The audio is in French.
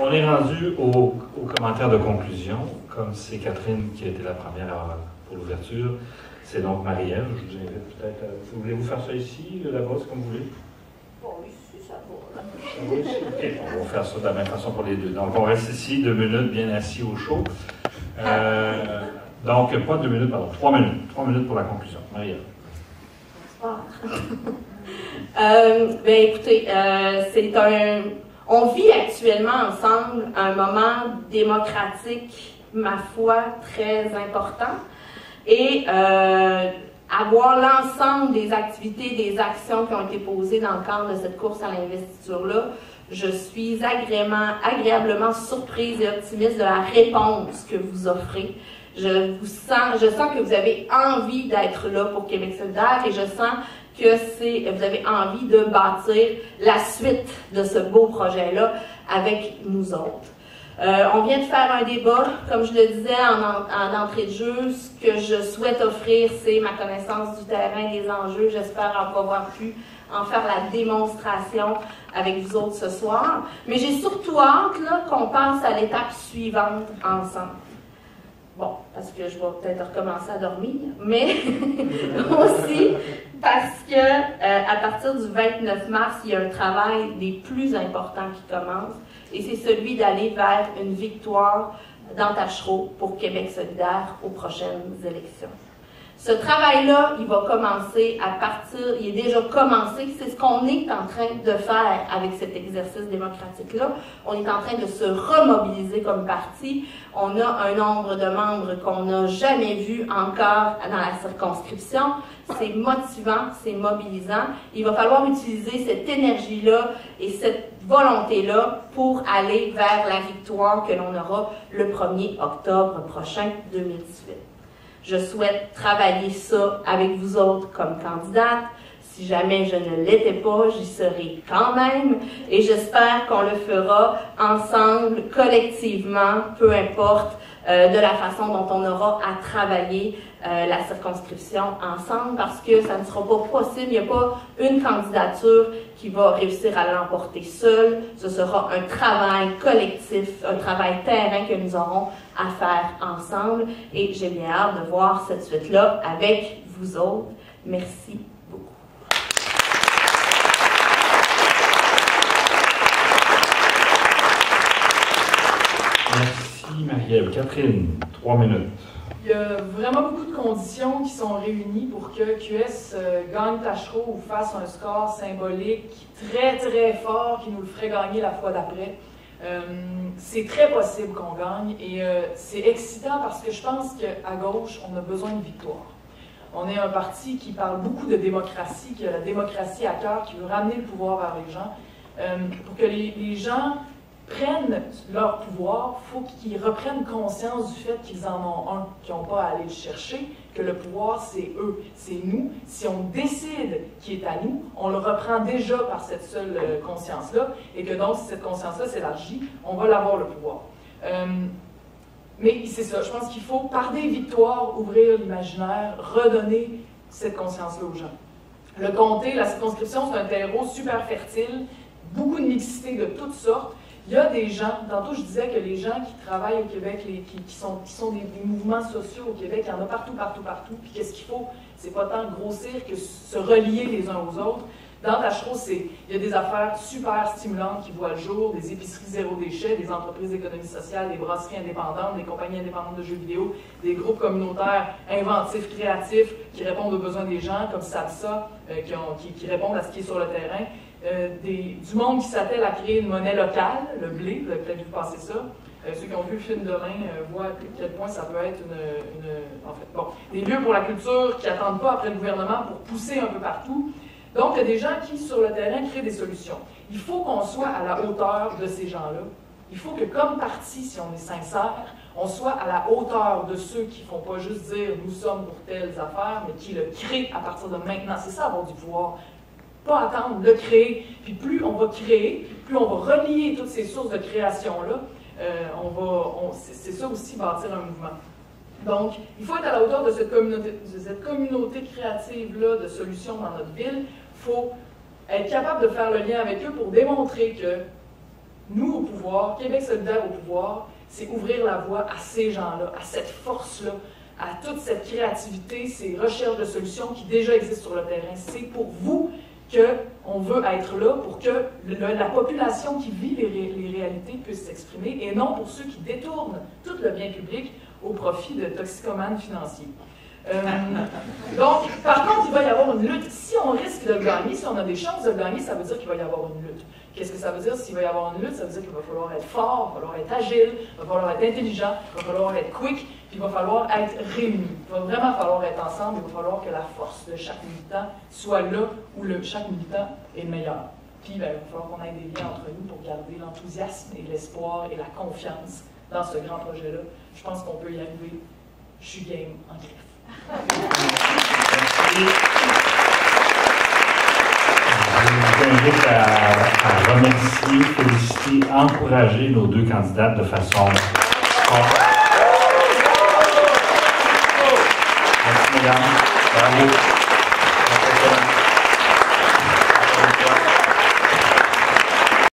On est rendu au commentaire de conclusion. Comme c'est Catherine qui a été la première pour l'ouverture, c'est donc Marie-Ève. Je vous invite peut-être à... Voulez-vous faire ça ici, là-bas, c'est comme vous voulez? Bon, ici, ça va. Ça va ici? OK, on va faire ça de la même façon pour les deux. Donc, on reste ici, 2 minutes, bien assis au chaud. Donc, pas 2 minutes, pardon, 3 minutes. 3 minutes pour la conclusion. Marie-Ève. Ben écoutez, on vit actuellement ensemble un moment démocratique, ma foi, très important. Et avoir l'ensemble des activités, des actions qui ont été posées dans le cadre de cette course à l'investiture-là, je suis agréablement surprise et optimiste de la réponse que vous offrez. Je sens que vous avez envie d'être là pour Québec solidaire et je sens que vous avez envie de bâtir la suite de ce beau projet-là avec nous autres. On vient de faire un débat, comme je le disais en entrée de jeu. Ce que je souhaite offrir, c'est ma connaissance du terrain, des enjeux. J'espère avoir pu en faire la démonstration avec vous autres ce soir. Mais j'ai surtout hâte qu'on passe à l'étape suivante ensemble. Bon, parce que je vais peut-être recommencer à dormir, mais aussi parce que à partir du 29 mars, il y a un travail des plus importants qui commence, et c'est celui d'aller vers une victoire dans Tachereau pour Québec solidaire aux prochaines élections. Ce travail-là, il va commencer il est déjà commencé, c'est ce qu'on est en train de faire avec cet exercice démocratique-là. On est en train de se remobiliser comme parti. On a un nombre de membres qu'on n'a jamais vu encore dans la circonscription. C'est motivant, c'est mobilisant. Il va falloir utiliser cette énergie-là et cette volonté-là pour aller vers la victoire que l'on aura le 1er octobre prochain, 2018. Je souhaite travailler ça avec vous autres comme candidate. Si jamais je ne l'étais pas, j'y serai quand même. Et j'espère qu'on le fera ensemble, collectivement, peu importe de la façon dont on aura à travailler la circonscription ensemble, parce que ça ne sera pas possible. Il n'y a pas une candidature qui va réussir à l'emporter seule. Ce sera un travail collectif, un travail terrain que nous aurons à faire ensemble. Et j'ai bien hâte de voir cette suite-là avec vous autres. Merci beaucoup. Merci Marie-Ève. Catherine, 3 minutes. Il y a vraiment beaucoup de conditions qui sont réunies pour que QS gagne Tachereau ou fasse un score symbolique très très fort qui nous le ferait gagner la fois d'après. C'est très possible qu'on gagne et c'est excitant parce que je pense qu'à gauche, on a besoin de victoire. On est un parti qui parle beaucoup de démocratie, qui a la démocratie à cœur, qui veut ramener le pouvoir vers les gens. Pour que les gens prennent leur pouvoir, il faut qu'ils reprennent conscience du fait qu'ils en ont un, qu'ils n'ont pas à aller le chercher, que le pouvoir, c'est eux, c'est nous. Si on décide qu'il est à nous, on le reprend déjà par cette seule conscience-là, et que donc, si cette conscience-là s'élargit, on va l'avoir le pouvoir. Mais c'est ça, je pense qu'il faut, par des victoires, ouvrir l'imaginaire, redonner cette conscience-là aux gens. Le comté, la circonscription, c'est un terreau super fertile, beaucoup de mixité de toutes sortes. Il y a des gens, tantôt je disais que les gens qui travaillent au Québec, qui sont des mouvements sociaux au Québec, il y en a partout. Puis qu'est-ce qu'il faut? C'est pas tant grossir que se relier les uns aux autres. Dans Tachereau, il y a des affaires super stimulantes qui voient le jour, des épiceries zéro déchet, des entreprises d'économie sociale, des brasseries indépendantes, des compagnies indépendantes de jeux vidéo, des groupes communautaires inventifs, créatifs, qui répondent aux besoins des gens, comme SAPSA, qui répondent à ce qui est sur le terrain. Du monde qui s'attelle à créer une monnaie locale, le blé, vous avez peut-être vu passer ça. Ceux qui ont vu le film demain voient à quel point ça peut être des lieux pour la culture qui n'attendent pas après le gouvernement pour pousser un peu partout. Donc, il y a des gens qui, sur le terrain, créent des solutions. Il faut qu'on soit à la hauteur de ces gens-là. Il faut que, comme parti, si on est sincère, on soit à la hauteur de ceux qui ne font pas juste dire « nous sommes pour telles affaires », mais qui le créent à partir de maintenant. C'est ça, avoir du pouvoir. Pas attendre, le créer. Puis plus on va créer, plus on va relier toutes ces sources de création-là, c'est ça aussi, bâtir un mouvement. Donc, il faut être à la hauteur de cette communauté créative-là de solutions dans notre ville. Il faut être capable de faire le lien avec eux pour démontrer que nous au pouvoir, Québec solidaire au pouvoir, c'est ouvrir la voie à ces gens-là, à cette force-là, à toute cette créativité, ces recherches de solutions qui déjà existent sur le terrain. C'est pour vous qu'on veut être là, pour que la population qui vit les réalités puisse s'exprimer, et non pour ceux qui détournent tout le bien public au profit de toxicomanes financiers. Donc, par contre, il va y avoir une lutte. Si on risque de gagner, si on a des chances de gagner, ça veut dire qu'il va y avoir une lutte. Qu'est-ce que ça veut dire? S'il va y avoir une lutte, ça veut dire qu'il va falloir être fort, il va falloir être agile, il va falloir être intelligent, il va falloir être quick, puis il va falloir être réunis. Il va vraiment falloir être ensemble, il va falloir que la force de chaque militant soit là où chaque militant est le meilleur. Puis, ben, il va falloir qu'on ait des liens entre nous pour garder l'enthousiasme et l'espoir et la confiance dans ce grand projet-là. Je pense qu'on peut y arriver. Je suis game en griffe. Je vous invite à remercier, féliciter, encourager nos deux candidates de façon forte. Merci, mesdames. Bravo.